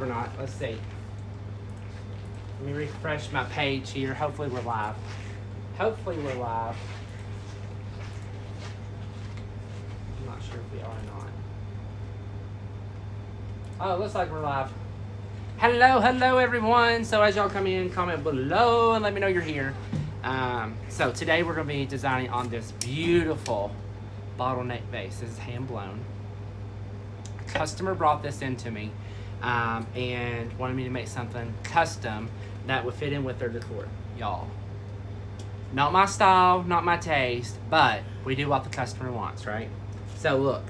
Or not. Let's see. Let me refresh my page here. Hopefully we're live. Hopefully we're live. I'm not sure if we are or not. Oh, it looks like we're live. Hello everyone. So as y'all come in, comment below and let me know you're here. So today we're going to be designing on this beautiful bottleneck vase. This is hand blown. A customer brought this into me. And wanted me to make something custom that would fit in with their decor, y'all. Not my style, not my taste, but we do what the customer wants, right? So look,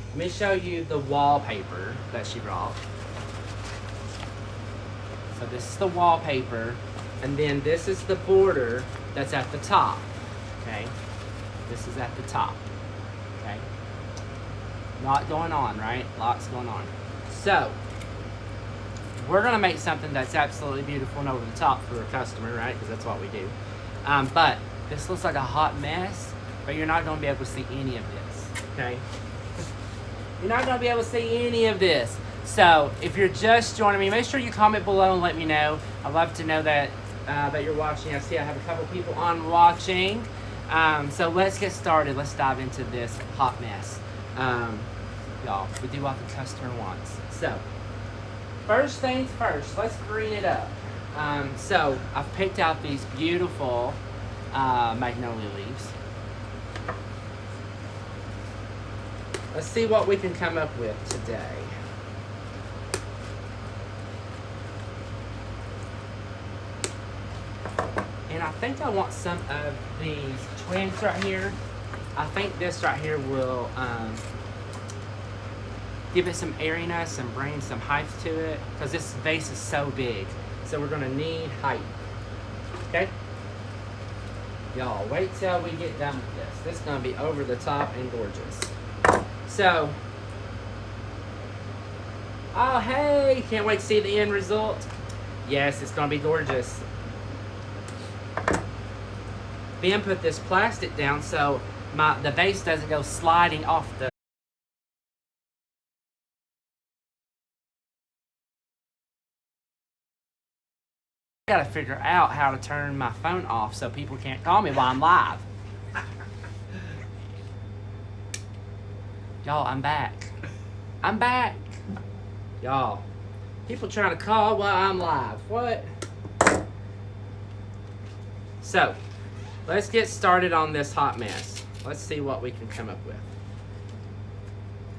let me show you the wallpaper that she brought. So this is the wallpaper, and then this is the border that's at the top, okay? This is at the top, okay? Lot going on, right? Lots going on. So, we're gonna make something that's absolutely beautiful and over the top for a customer, right? Because that's what we do. But this looks like a hot mess, but you're not gonna be able to see any of this, okay? You're not gonna be able to see any of this. So if you're just joining me, make sure you comment below and let me know. I'd love to know that that you're watching. I see I have a couple people on watching. So let's get started. Let's dive into this hot mess. Y'all, we do what the customer wants. So, first things first, let's green it up. So I've picked out these beautiful magnolia leaves. Let's see what we can come up with today. And I think I want some of these twigs right here. I think this right here will give it some airiness and bring some height to it, because this vase is so big. So we're gonna need height, okay? Y'all, wait till we get done with this. This is gonna be over the top and gorgeous. So, oh hey, can't wait to see the end result. Yes, it's gonna be gorgeous. Ben put this plastic down so the vase doesn't go sliding off the I gotta figure out how to turn my phone off so people can't call me while I'm live. Y'all, I'm back. I'm back. Y'all, people trying to call while I'm live. What? So, let's get started on this hot mess. Let's see what we can come up with.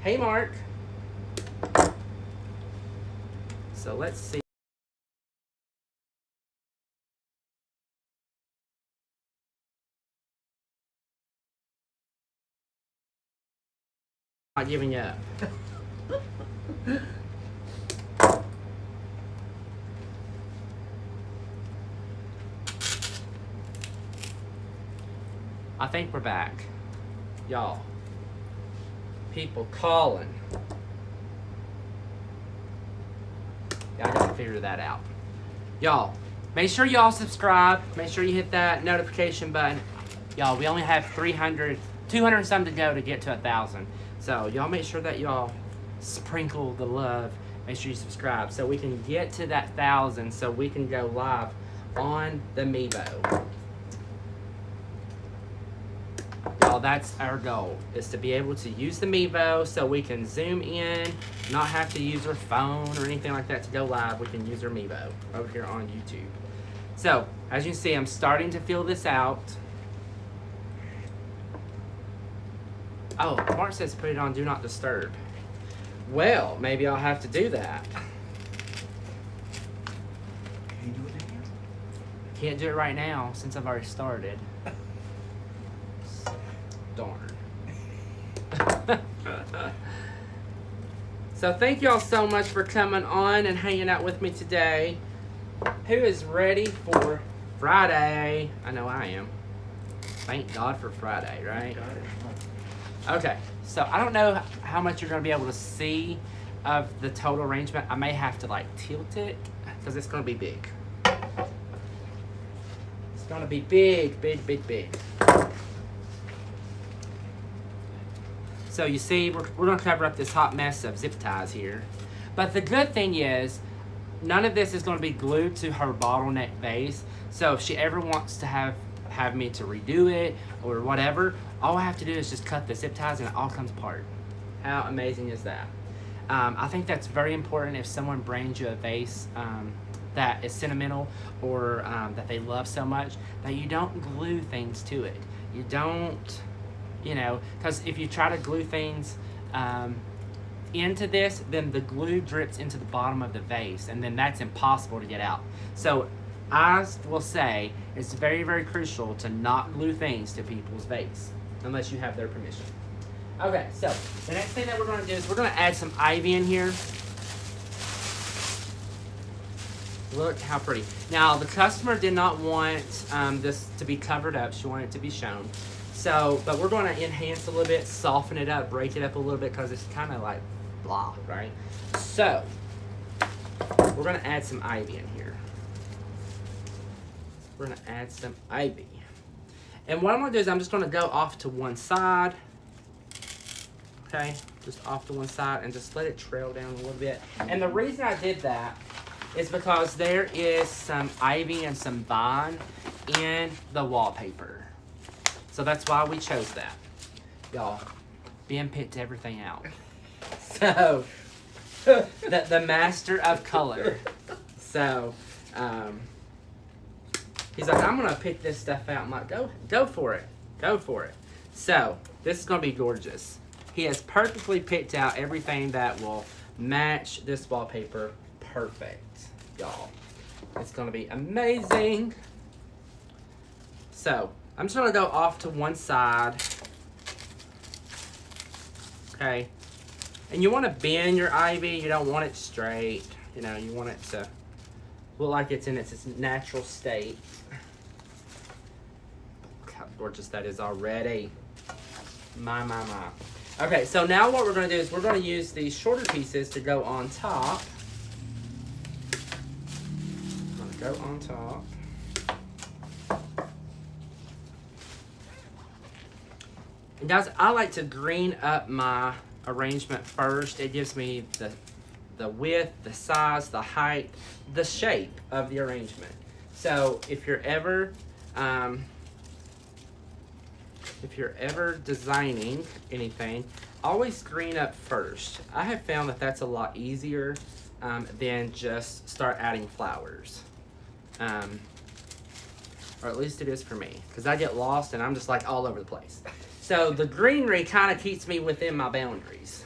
Hey, Mark. So let's see. Not giving you up. I think we're back. Y'all. People calling. Yeah, I gotta figure that out. Y'all, make sure y'all subscribe. Make sure you hit that notification button. Y'all, we only have 200 and some to go to get to 1,000. So y'all make sure that y'all sprinkle the love. Make sure you subscribe so we can get to that 1,000 so we can go live on the Mevo. Y'all, that's our goal, is to be able to use the Mevo so we can zoom in, not have to use our phone or anything like that to go live. We can use our Mevo over here on YouTube. So, as you can see, I'm starting to fill this out. Oh, Mark says put it on Do Not Disturb. Well, maybe I'll have to do that. Can you do it now? Can't do it right now since I've already started. Darn. So thank y'all so much for coming on and hanging out with me today. Who is ready for Friday? I know I am. Thank God for Friday, right? Okay, so I don't know how much you're going to be able to see of the total arrangement. I may have to like tilt it because it's going to be big. It's going to be big, big, big, big. So you see, we're going to cover up this hot mess of zip ties here. But the good thing is, none of this is going to be glued to her bottleneck vase. So if she ever wants to have me to redo it or whatever, all I have to do is just cut the zip ties and it all comes apart. How amazing is that? I think that's very important if someone brings you a vase that is sentimental or that they love so much, that you don't glue things to it. You don't, because if you try to glue things into this, then the glue drips into the bottom of the vase, and then that's impossible to get out. So I will say it's very, very crucial to not glue things to people's vase unless you have their permission. Okay, so the next thing that we're going to do is we're going to add some ivy in here. Look how pretty. Now, the customer did not want this to be covered up. She wanted it to be shown. So, but we're going to enhance a little bit, soften it up, break it up a little bit because it's kind of like blah, right? So, we're going to add some ivy in here. We're going to add some ivy. And what I'm going to do is I'm just going to go off to one side. Okay, just off to one side and just let it trail down a little bit. And the reason I did that is because there is some ivy and some vine in the wallpaper. So that's why we chose that. Y'all, Ben picked everything out. So, the master of color. So, he's like, I'm gonna pick this stuff out. I'm like, go for it. Go for it. So, this is gonna be gorgeous. He has perfectly picked out everything that will match this wallpaper perfect, y'all. It's gonna be amazing. So, I'm just gonna go off to one side. Okay. And you wanna bend your ivy, you don't want it straight. You want it to look like it's in its natural state. Look how gorgeous that is already. My. Okay, so now what we're going to do is we're going to use these shorter pieces to go on top. I'm going to go on top. And guys, I like to green up my arrangement first. It gives me the width, the size, the height, the shape of the arrangement. So if you're ever designing anything, always green up first. I have found that that's a lot easier than just start adding flowers. Or at least it is for me, because I get lost and I'm just like all over the place. So the greenery kind of keeps me within my boundaries.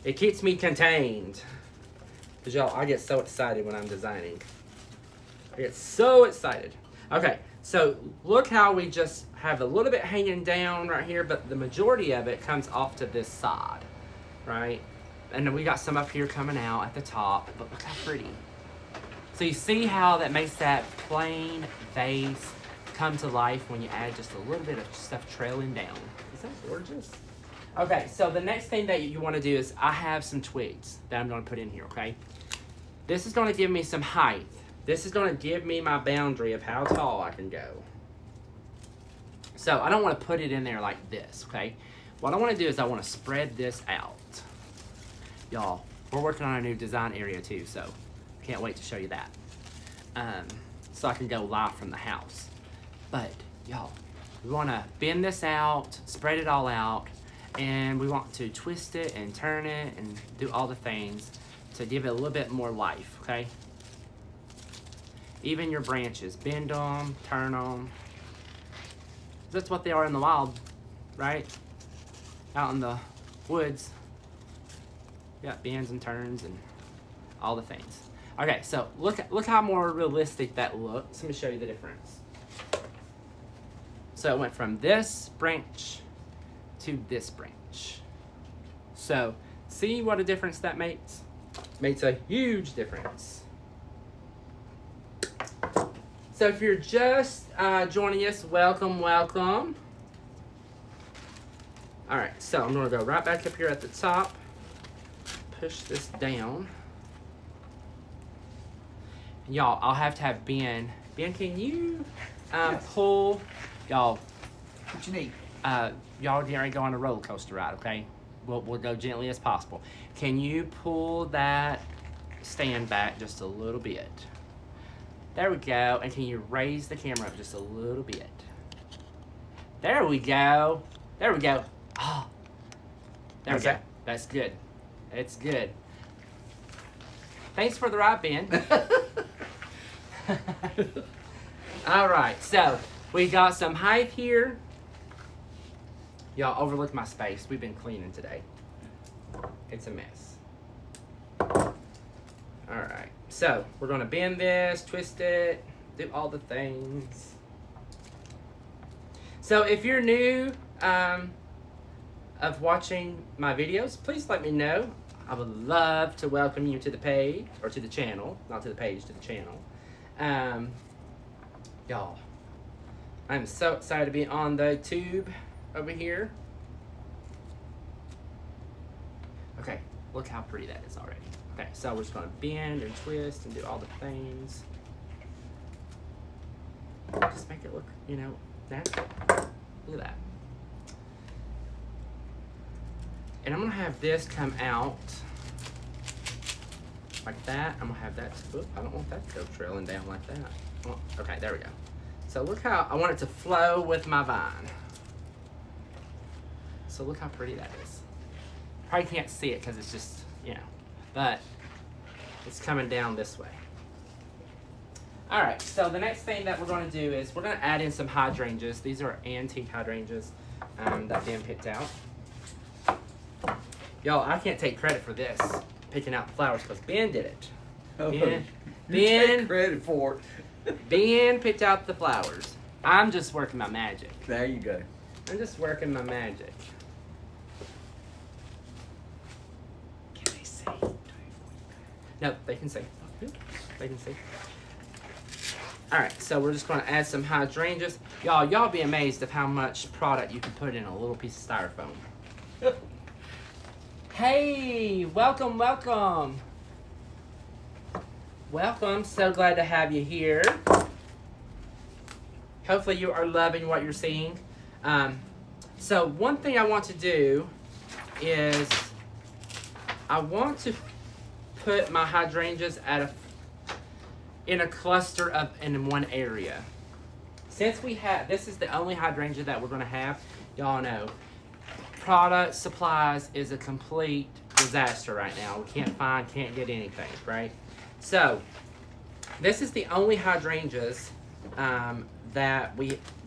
It keeps me contained. Because y'all, I get so excited when I'm designing. I get so excited. Okay, so look how we just have a little bit hanging down right here, but the majority of it comes off to this side, right? And then we got some up here coming out at the top, but look how pretty. So you see how that makes that plain vase come to life when you add just a little bit of stuff trailing down. Is that gorgeous? Okay, so the next thing that you want to do is I have some twigs that I'm going to put in here, okay? This is going to give me some height. This is going to give me my boundary of how tall I can go. So I don't want to put it in there like this, okay? What I want to do is I want to spread this out. Y'all, we're working on a new design area too, so can't wait to show you that. So I can go live from the house. But y'all, we want to bend this out, spread it all out, and we want to twist it and turn it and do all the things to give it a little bit more life, okay? Even your branches, bend them, turn them. That's what they are in the wild, right? Out in the woods. You got bends and turns and all the things. Okay, so look how more realistic that looks. Let me show you the difference. So it went from this branch to this branch. So see what a difference that makes? Makes a huge difference. So if you're just joining us, welcome. All right, so I'm gonna go right back up here at the top, push this down. Y'all, I'll have to have Ben. Ben, can you Yes. pull, y'all, What you need? y'all getting ready to go on a roller coaster ride, okay? We'll go gently as possible. Can you pull that stand back just a little bit? There we go. And can you raise the camera up just a little bit? There we go. There we go. Oh, there we go. That's good. It's good. Thanks for the ride, Ben. All right, so we got some height here. Y'all overlook my space. We've been cleaning today. It's a mess. All right, so we're gonna bend this, twist it, do all the things. So if you're new of watching my videos, please let me know. I would love to welcome you to the page, or to the channel, not to the page, to the channel. Y'all, I'm so excited to be on the tube over here. Okay, look how pretty that is already. Okay, so we're just gonna bend and twist and do all the things. Just make it look, you know, natural. Look at that. And I'm gonna have this come out like that. I'm gonna have that, oops, I don't want that to go trailing down like that. Okay, there we go. So look how, I want it to flow with my vine. So look how pretty that is. Probably can't see it because it's just, you know, but it's coming down this way. All right, so the next thing that we're gonna do is we're gonna add in some hydrangeas. These are antique hydrangeas that Ben picked out. Y'all, I can't take credit for this, picking out the flowers, because Ben did it. Ben Take credit for it. Ben picked out the flowers. I'm just working my magic. There you go. I'm just working my magic. Can they see? No, they can see. They can see. Alright, so we're just going to add some hydrangeas. Y'all be amazed of how much product you can put in a little piece of styrofoam. Hey, welcome, welcome. Welcome, so glad to have you here. Hopefully you are loving what you're seeing. So one thing I want to do is I want to put my hydrangeas in a cluster in one area. Since we have, this is the only hydrangea that we're gonna have, y'all know, product supplies is a complete disaster right now. We can't get anything, right? So this is the only hydrangeas that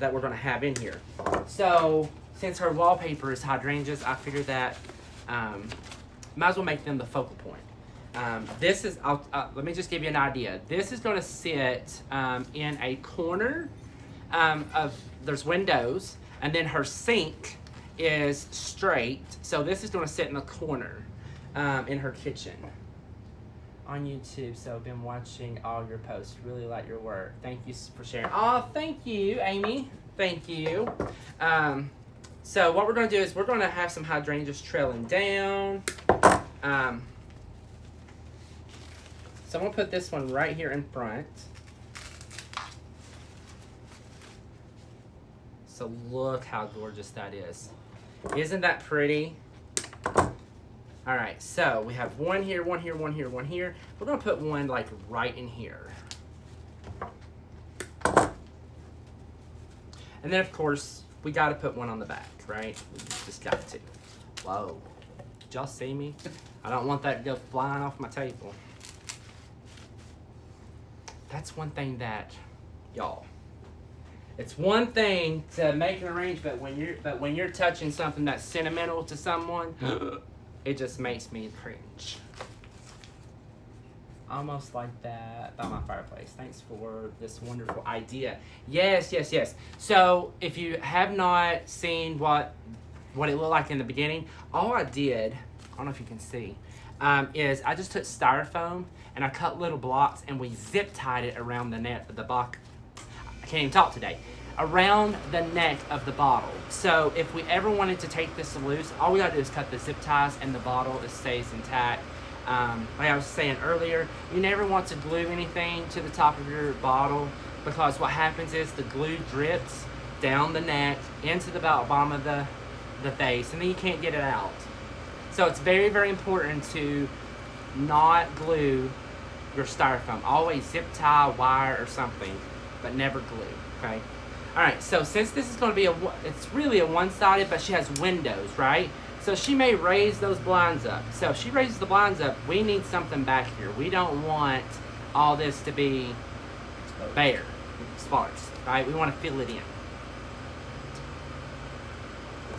we're gonna have in here. So since her wallpaper is hydrangeas, I figured that might as well make them the focal point. This is, let me just give you an idea. This is gonna sit in a corner there's windows, and then her sink is straight. So this is gonna sit in the corner in her kitchen. On YouTube, so I've been watching all your posts. Really like your work. Thank you for sharing. Oh, thank you, Amy. Thank you. So what we're gonna do is we're gonna have some hydrangeas trailing down. So I'm gonna put this one right here in front. So look how gorgeous that is. Isn't that pretty? All right, so we have one here, one here, one here, one here. We're gonna put one like right in here. And then of course, we gotta put one on the back, right? We just got to. Whoa, did y'all see me? I don't want that to go flying off my table. That's one thing that, y'all, it's one thing to make an arrangement when you're touching something that's sentimental to someone, it just makes me cringe. Almost like that by my fireplace. Thanks for this wonderful idea. Yes, yes, yes. So if you have not seen what it looked like in the beginning, all I did, I don't know if you can see, is I just took styrofoam and I cut little blocks and we zip tied it around the box. I can't even talk today. Around the neck of the bottle. So if we ever wanted to take this loose, all we gotta do is cut the zip ties and the bottle stays intact. Like I was saying earlier, you never want to glue anything to the top of your bottle, because what happens is the glue drips down the neck into the bottom of the vase, and then you can't get it out. So it's very, very important to not glue your styrofoam. Always zip tie, wire, or something, but never glue, okay? All right, so since this is gonna be it's really a one-sided, but she has windows, right? So she may raise those blinds up. So if she raises the blinds up, we need something back here. We don't want all this to be bare, sparse, right? We want to fill it in.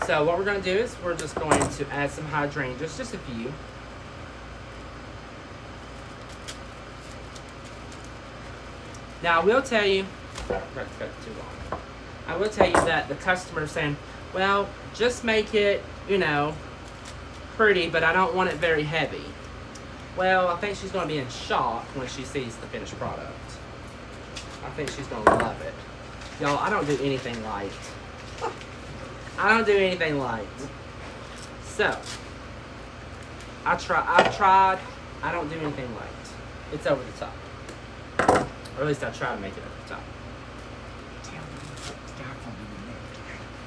So what we're going to do is we're just going to add some hydrangeas, just a few. Now I will tell you, that's got too long. I will tell you that the customer is saying, well, just make it, you know, pretty, but I don't want it very heavy. Well, I think she's going to be in shock when she sees the finished product. I think she's going to love it. Y'all, I don't do anything light. I don't do anything light. So, I've tried. I don't do anything light. It's over the top. Or at least I try to make it over the top.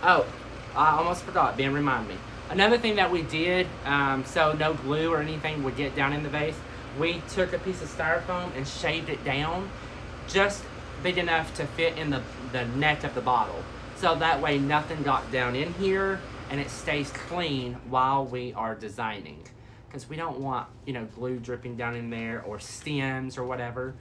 Oh, I almost forgot. Ben, remind me. Another thing that we did, so no glue or anything would get down in the vase, we took a piece of styrofoam and shaved it down just big enough to fit in the neck of the bottle. So that way nothing got down in here and it stays clean while we are designing. Because we don't want, you know, glue dripping down in there or stems or whatever.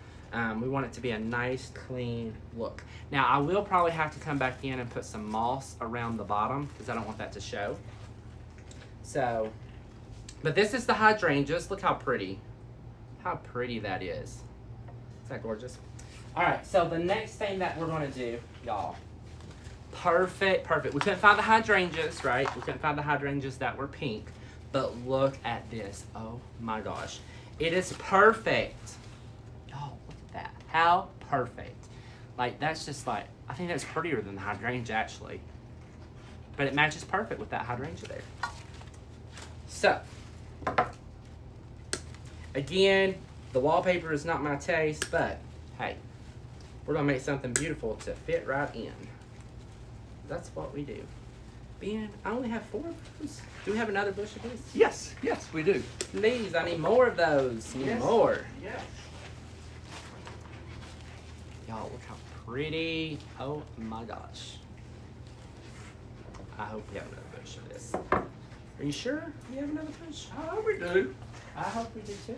We want it to be a nice, clean look. Now, I will probably have to come back in and put some moss around the bottom because I don't want that to show. So, but this is the hydrangeas. Look how pretty. How pretty that is. Is that gorgeous? All right, so the next thing that we're going to do, y'all. Perfect. We couldn't find the hydrangeas, right? We couldn't find the hydrangeas that were pink. But look at this. Oh, my gosh. It is perfect. Y'all, look at that. How perfect. Like, that's just like, I think that's prettier than the hydrangea, actually. But it matches perfect with that hydrangea there. So, again, the wallpaper is not my taste, but hey, we're gonna make something beautiful to fit right in. That's what we do. Ben, I only have 4 of those. Do we have another bush of this? Yes, we do. Please, I need more of those. Need more. Yes. Y'all, look how pretty. Oh my gosh. I hope we have another bush of this. Are you sure we have another bush? Oh, we do. I hope we do too.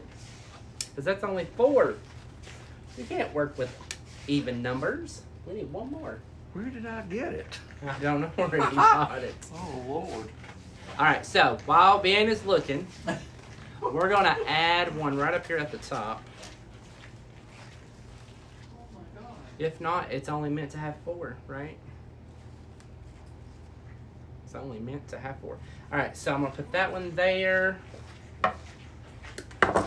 Because that's only 4. We can't work with even numbers. We need one more. Where did I get it? I don't know where you got it. Oh, Lord. All right, so while Ben is looking, we're going to add one right up here at the top. Oh, my God. If not, it's only meant to have 4, right? It's only meant to have 4. All right, so I'm going to put that one there. We're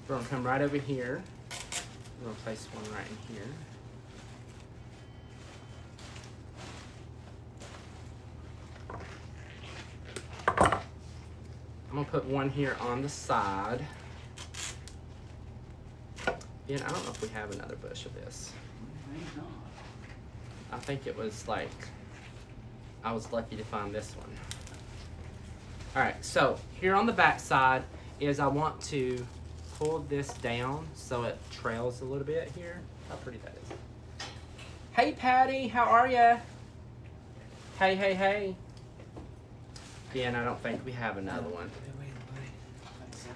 going to come right over here. We're going to place one right in here. I'm going to put one here on the side. Ben, I don't know if we have another bush of this. I think it was like, I was lucky to find this one. All right, so here on the back side is I want to pull this down so it trails a little bit here. How pretty that is. Hey, Patty, how are ya? Hey. Ben, I don't think we have another one.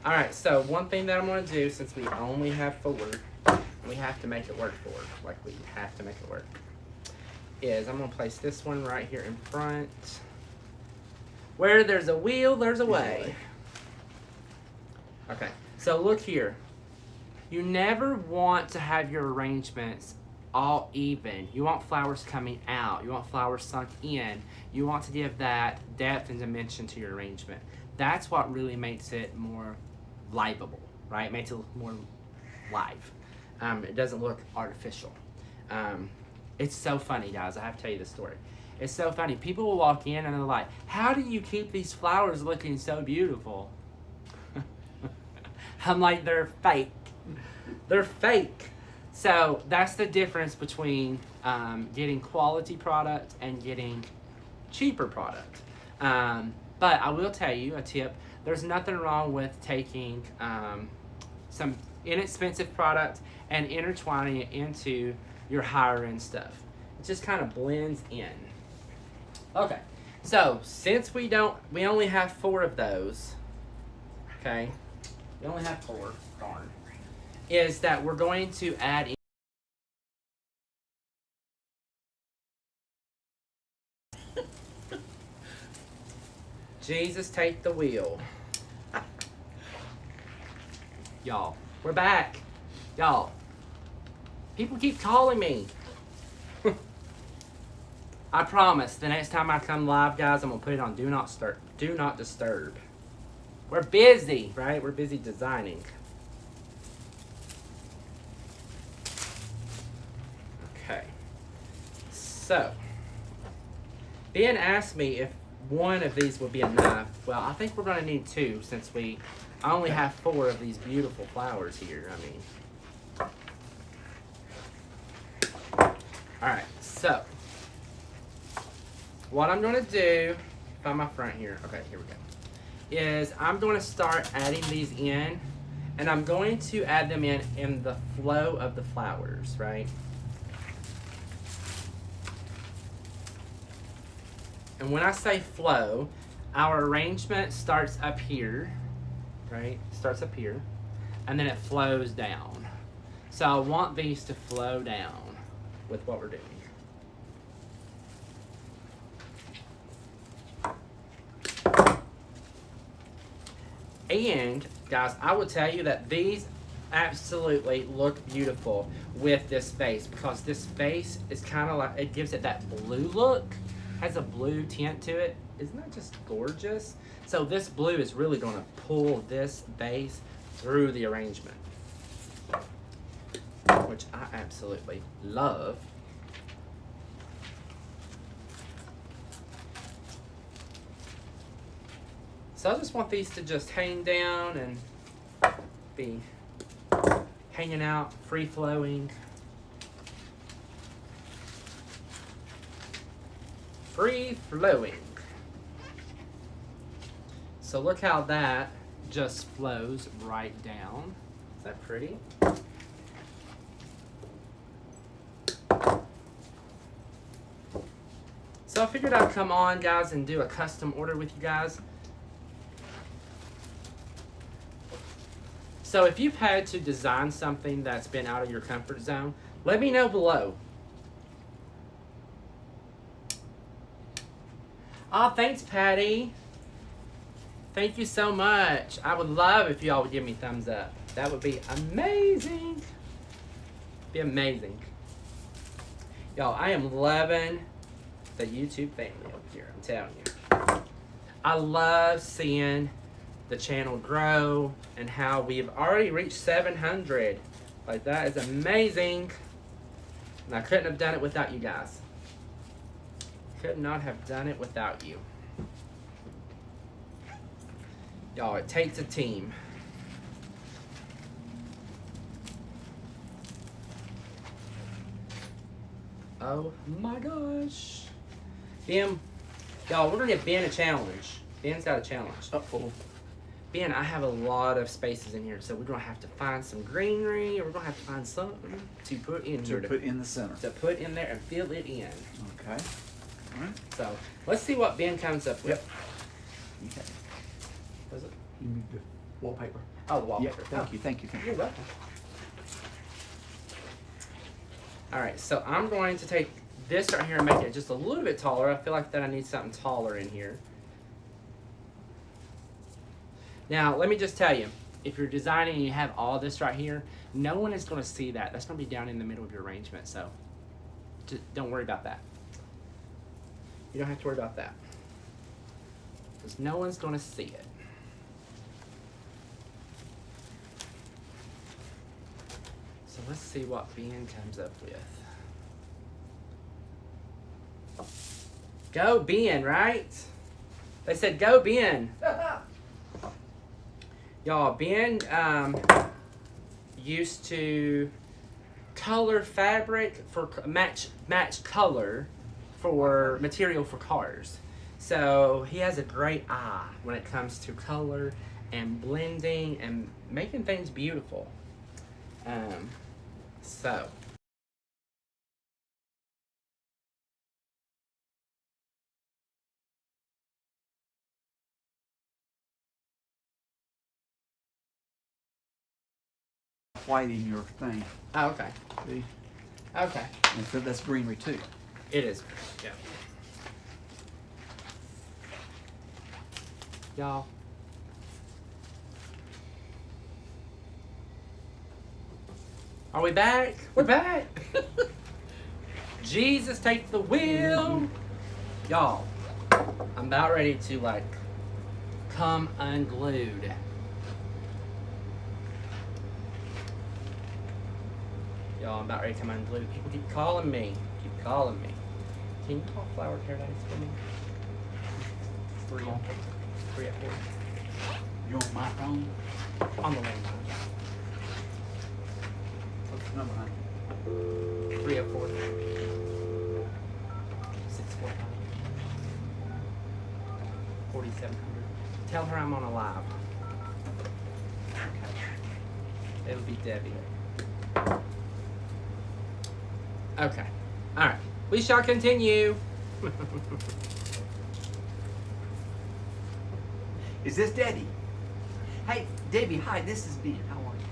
All right, so one thing that I'm gonna do, since we only have 4, we have to make it work for her, like we have to make it work, is I'm gonna place this one right here in front. Where there's a wheel, there's a way. Okay, so look here. You never want to have your arrangements all even. You want flowers coming out. You want flowers sunk in. You want to give that depth and dimension to your arrangement. That's what really makes it more liveable, right? It makes it look more live. It doesn't look artificial. It's so funny, guys. I have to tell you this story. It's so funny. People will walk in and they're like, how do you keep these flowers looking so beautiful? I'm like, they're fake. They're fake. So that's the difference between getting quality product and getting cheaper product. But I will tell you a tip. There's nothing wrong with taking some inexpensive product and intertwining it into your higher end stuff. It just kind of blends in. Okay, so since we only have 4 of those. Okay, we only have 4. Darn. Is that we're going to add in. Jesus, take the wheel. Y'all, we're back. Y'all, people keep calling me. I promise, the next time I come live, guys, I'm going to put it on Do Not Disturb. We're busy, right? We're busy designing. Okay. So, Ben asked me if one of these would be enough. Well, I think we're going to need 2 since I only have 4 of these beautiful flowers here. Alright, so what I'm going to do, find my front here. Okay, here we go. Is I'm going to start adding these in, and I'm going to add them in the flow of the flowers, right? And when I say flow, our arrangement starts up here, right? Starts up here, and then it flows down. So I want these to flow down with what we're doing. And guys, I will tell you that these absolutely look beautiful with this vase, because this vase is kind of like, it gives it that blue look, has a blue tint to it. Isn't that just gorgeous? So this blue is really going to pull this vase through the arrangement, which I absolutely love. So I just want these to just hang down and be hanging out, free flowing. Free flowing. So look how that just flows right down. Is that pretty? So I figured I'd come on, guys, and do a custom order with you guys. So if you've had to design something that's been out of your comfort zone, let me know below. Oh, thanks, Patty. Thank you so much. I would love if y'all would give me thumbs up. That would be amazing. Be amazing. Y'all, I am loving the YouTube family over here. I'm telling you. I love seeing the channel grow and how we've already reached 700. Like, that is amazing. And I couldn't have done it without you guys. Could not have done it without you. Y'all, it takes a team. Oh my gosh. Ben, y'all, we're gonna give Ben a challenge. Ben's got a challenge. Uh-oh. Ben, I have a lot of spaces in here, so we're gonna have to find some greenery, or we're gonna have to find something to put in here. To put in the center. To put in there and fill it in. Okay. All right. So let's see what Ben comes up with. Yep. Okay. What is it? You need the wallpaper. Oh, the wallpaper. Yep. Thank you. Thank you. Thank you. You're welcome. All right, so I'm going to take this right here and make it just a little bit taller. I feel like that I need something taller in here. Now, let me just tell you, if you're designing and you have all this right here, no one is going to see that. That's going to be down in the middle of your arrangement, so just don't worry about that. You don't have to worry about that, because no one's going to see it. So let's see what Ben comes up with. Go Ben, right? They said go Ben. Y'all, Ben used to color fabric for match color for material for cars. So he has a great eye when it comes to color and blending and making things beautiful. So White in your thing. oh, okay. See? Okay. And so that's greenery too. It is. Yeah. Y'all. Are we back? We're back. Jesus, take the wheel. Y'all, I'm about ready to like come unglued. Y'all, I'm about ready to come unglued. People keep calling me. Keep calling me. Can you call Flower Paradise for me? 3 at 4. You want my phone? On the landline. What's the number, honey? 304 645 4700. Tell her I'm on a live. Okay. It'll be Debbie. Okay. Alright. We shall continue. Is this Debbie? Hey, Debbie, hi, this is Ben. How are you?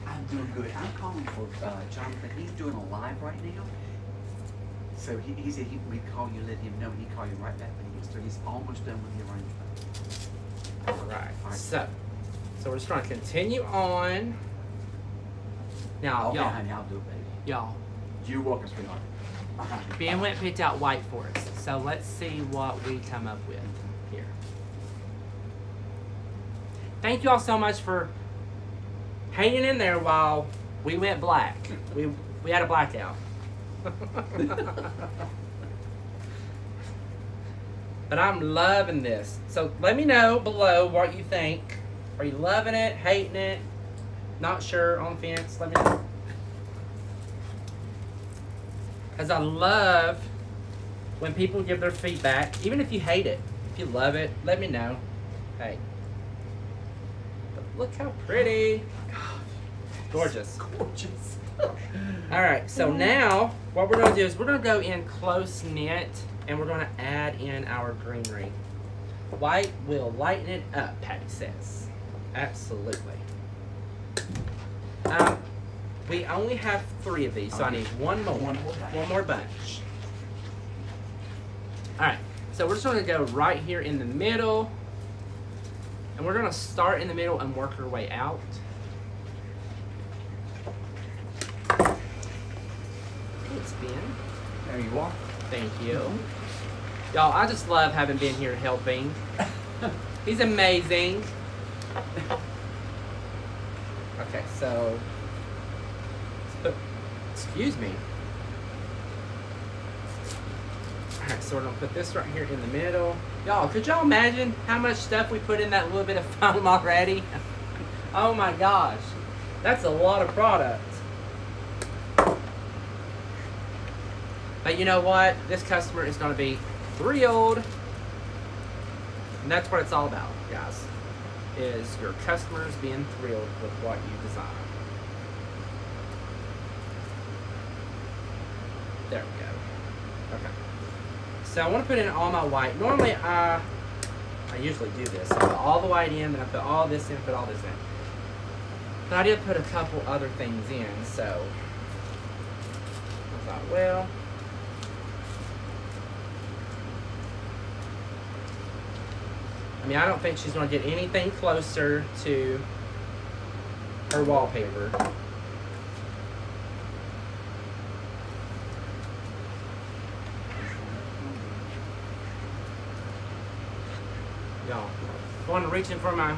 I'm doing good. I'm calling for Jonathan. He's doing a live right now. So he said we'd call you, let him know, and he'd call you right back when he gets through. He's almost done with the arrangement. Alright. So we're just going to continue on. Now, Okay, y'all. honey, I'll do it, baby. Y'all. You're welcome, sweetheart. Ben went and picked out white for us. So let's see what we come up with here. Thank you all so much for hanging in there while we went black. We had a blackout. But I'm loving this. So let me know below what you think. Are you loving it, hating it, not sure, on the fence? Let me know. Because I love when people give their feedback, even if you hate it. If you love it, let me know. Hey. But look how pretty. Gorgeous. Gorgeous. Alright, so now what we're going to do is we're going to go in close knit and we're going to add in our greenery. White will lighten it up, Patty says. Absolutely. We only have 3 of these, so I need one more. One more bunch. Alright, so we're just going to go right here in the middle. And we're going to start in the middle and work our way out. Thanks, Ben. There you are. Thank you. Y'all, I just love having Ben here helping. He's amazing. Okay, so... excuse me. Alright, so we're going to put this right here in the middle. Y'all, could y'all imagine how much stuff we put in that little bit of foam already? Oh my gosh. That's a lot of product. But you know what? This customer is going to be thrilled. And that's what it's all about, guys. Is your customers being thrilled with what you design. There we go. Okay. So I want to put in all my white. Normally I usually do this. I put all the white in, then I put all this in, put all this in. But I did put a couple other things in, so I thought, well, I mean, I don't think she's going to get anything closer to her wallpaper. Y'all, going reaching for my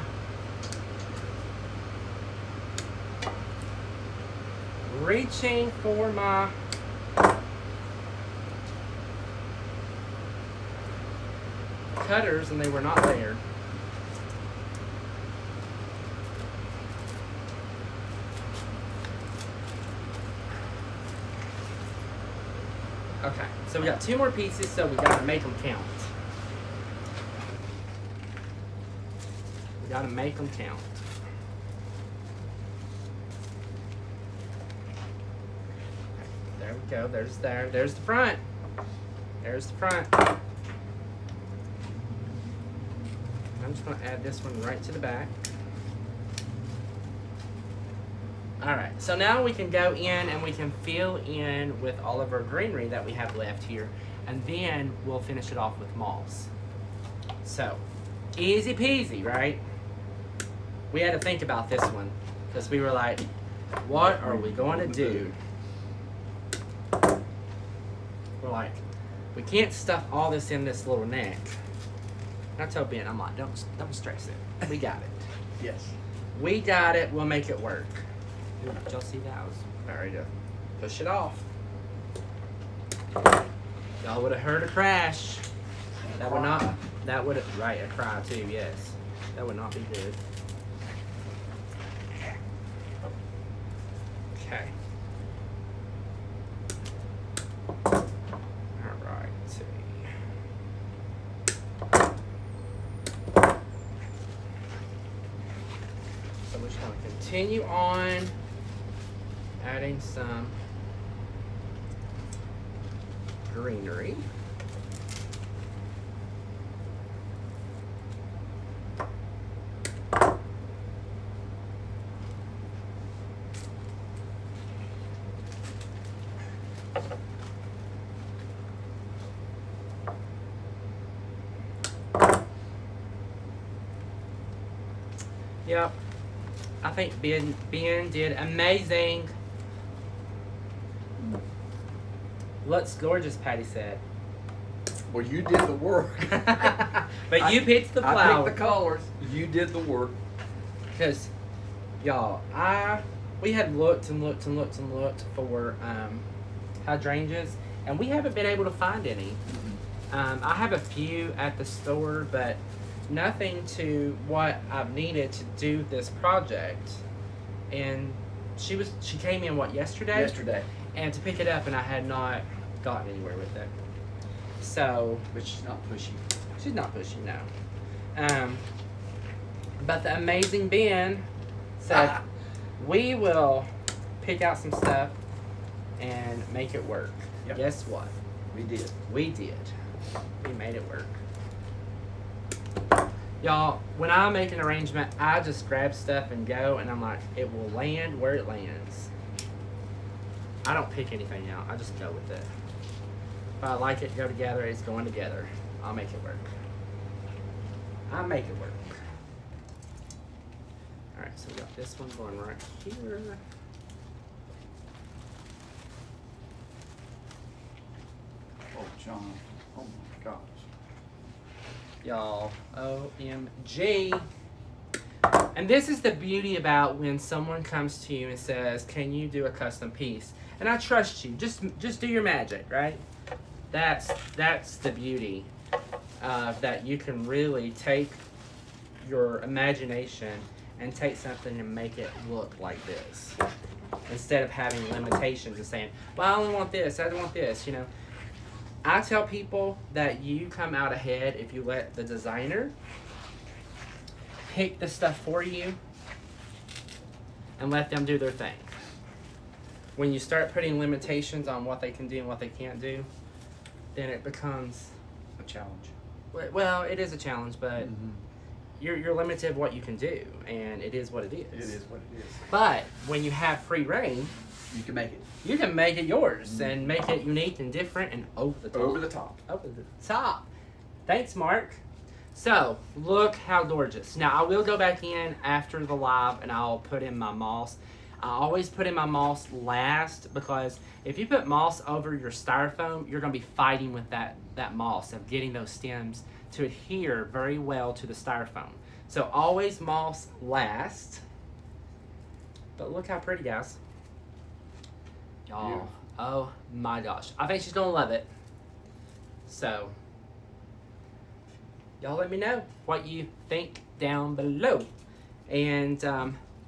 cutters and they were not there. Okay. So we got 2 more pieces, so we gotta make them count. We gotta make them count. There we go. There's the front. There's the front. I'm just gonna add this one right to the back. Alright, so now we can go in and we can fill in with all of our greenery that we have left here, and then we'll finish it off with moss. So, easy peasy, right? We had to think about this one, because we were like, what are we going to do? We're like, we can't stuff all this in this little neck. And I told Ben, I'm like, don't stress it. We got it. Yes. We got it. We'll make it work. Did y'all see that? I was ready to push it off. Y'all would have heard a crash. That would not. That would have. Right, a cry too. Yes. That would not be good. Okay. All right. So we're just going to continue on adding some greenery. Yep. I think Ben did amazing. Looks gorgeous, Patty said. Well, you did the work. But you picked the flower. I picked the colors. You did the work. Because, y'all, we had looked and looked and looked and looked for hydrangeas, and we haven't been able to find any. I have a few at the store, but nothing to what I've needed to do this project. And she came in yesterday? Yesterday. And to pick it up, and I had not gotten anywhere with it. So, but she's not pushy. She's not pushy, no. But the amazing Ben said we will pick out some stuff and make it work. Yep. Guess what? We did. We did. We made it work. Y'all, when I make an arrangement, I just grab stuff and go, and I'm like, it will land where it lands. I don't pick anything out. I just go with it. If I like it, go together, it's going together. I'll make it work. I'll make it work. Alright, so we got this one going right here. Oh, John. Oh, my gosh. Y'all, OMG. And this is the beauty about when someone comes to you and says, can you do a custom piece? And I trust you. Just do your magic, right? That's the beauty of that you can really take your imagination and take something and make it look like this. Instead of having limitations and saying, well, I only want this, I don't want this, you know. I tell people that you come out ahead if you let the designer pick the stuff for you and let them do their thing. When you start putting limitations on what they can do and what they can't do, then it becomes a challenge. Well, it is a challenge, but you're limited what you can do, and it is what it is. It is what it is. But when you have free reign, you can make it. You can make it yours and make it unique and different and over the top. Over the top. Over the top. Thanks, Mark. So, look how gorgeous. Now, I will go back in after the live and I'll put in my moss. I always put in my moss last because if you put moss over your styrofoam, you're going to be fighting with that moss of getting those stems to adhere very well to the styrofoam. So, always moss last. But look how pretty, guys. Y'all, oh my gosh. I think she's going to love it. So, y'all let me know what you think down below. And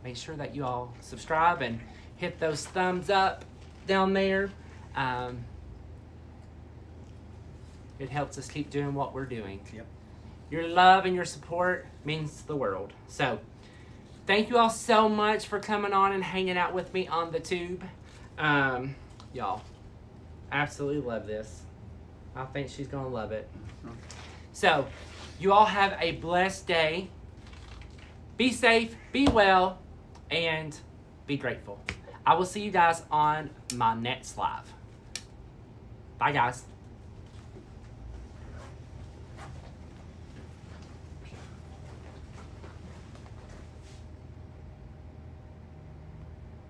make sure that you all subscribe and hit those thumbs up down there. It helps us keep doing what we're doing. Yep. Your love and your support means the world. So, thank you all so much for coming on and hanging out with me on the tube. Y'all, absolutely love this. I think she's going to love it. So, you all have a blessed day. Be safe, be well, and be grateful. I will see you guys on my next live. Bye, guys.